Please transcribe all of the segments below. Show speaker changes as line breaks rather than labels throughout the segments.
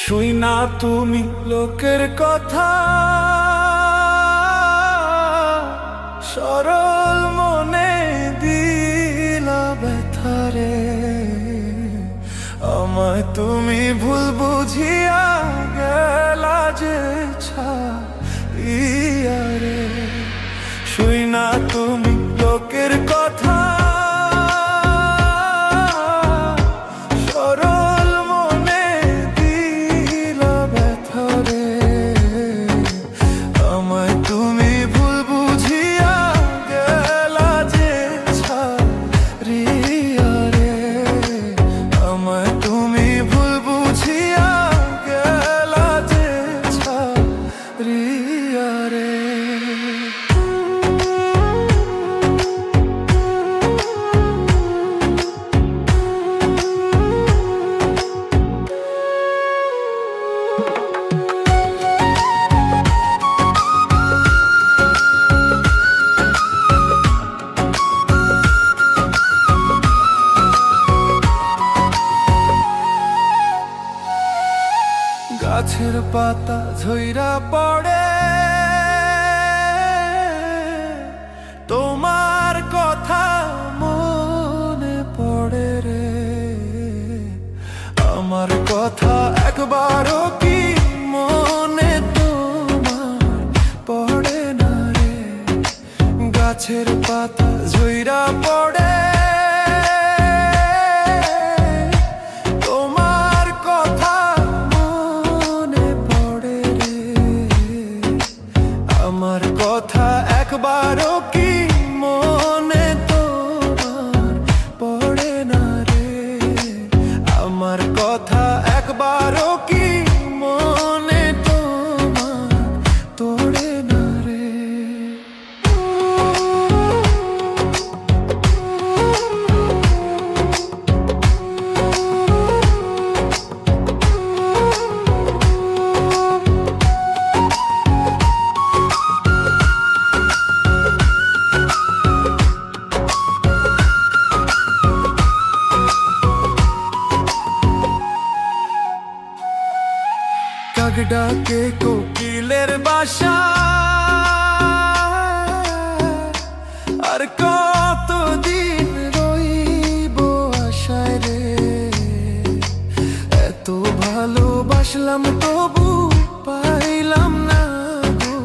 শুই না তুমি লোকের কথা, সরল মনে দিলা ব্যথারে। আমায় তুমি ভুল বুঝিয়া গেলা যে ছাড়িয়া রে। শুই না তুমি লোকের কথা, সরল মনে দিলা ব্যথারে। আমায় তুমি ভুল বুঝিয়া গেলা যে ছাড়িয়া রে। আমায় তুমি ভুল বুঝিয়া গেলা যে ছাড়িয়া রে। গাছের পাতা ঝইরা পড়ে, তোমার কথা মনে পড়ে রে। আমার কথা একবারও কি মনে তোমার পড়ে না রে। গাছের পাতা ঝইরা পড়ে, আমার কথা একবারও কি মনে তোমার পড়ে না রে। আমার কথা একবারও কি মনে তোমার পড়ে না রে। কাক ডাকে কোকিলের বাসা, আর কতদিন রইব আশায় রে। এত ভালোবাসলাম তবু পাইলাম না গো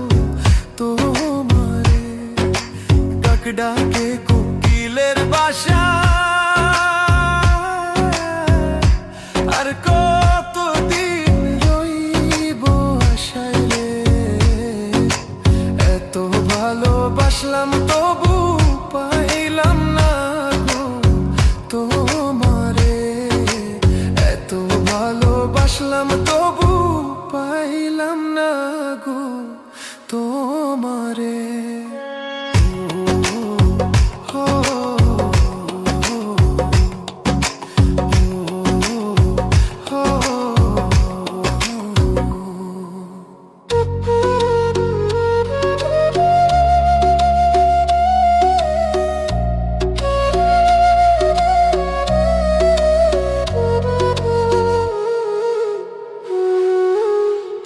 তোমারে। কাক ডাকে কোকিলের বাসা, আর কতদিন রইব আশায় রে। এত ভালোবাসলাম তবু পাইলাম না গো তোমারে। এত ভালোবাসলাম তবু পাইলাম না গো তোমারে।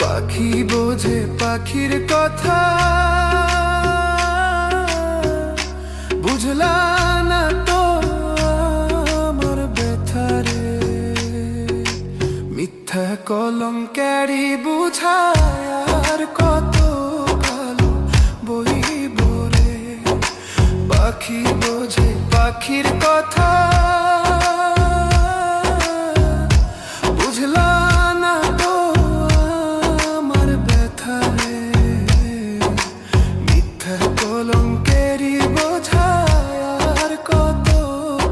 পাখি বোঝে পাখির কথা, বুঝলা না তো আমার ব্যথারে। মিথ্যা কলঙ্কেরই বুঝায় আর কত কালো বইব রে। পাখি বোঝে পাখির কথা, বুঝলা না তো আমার ব্যথারে। মিথ্যা কলঙ্কেরই বোঝায় আর কত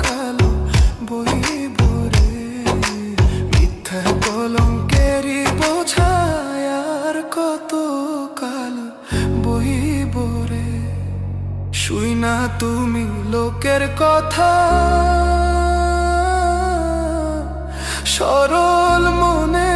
কালো বইব রে। মিথ্যা কলঙ্কেরই বোঝায় আর কত কালো বইব রে। শুই না তুমি লোকের কথা, সরল মনে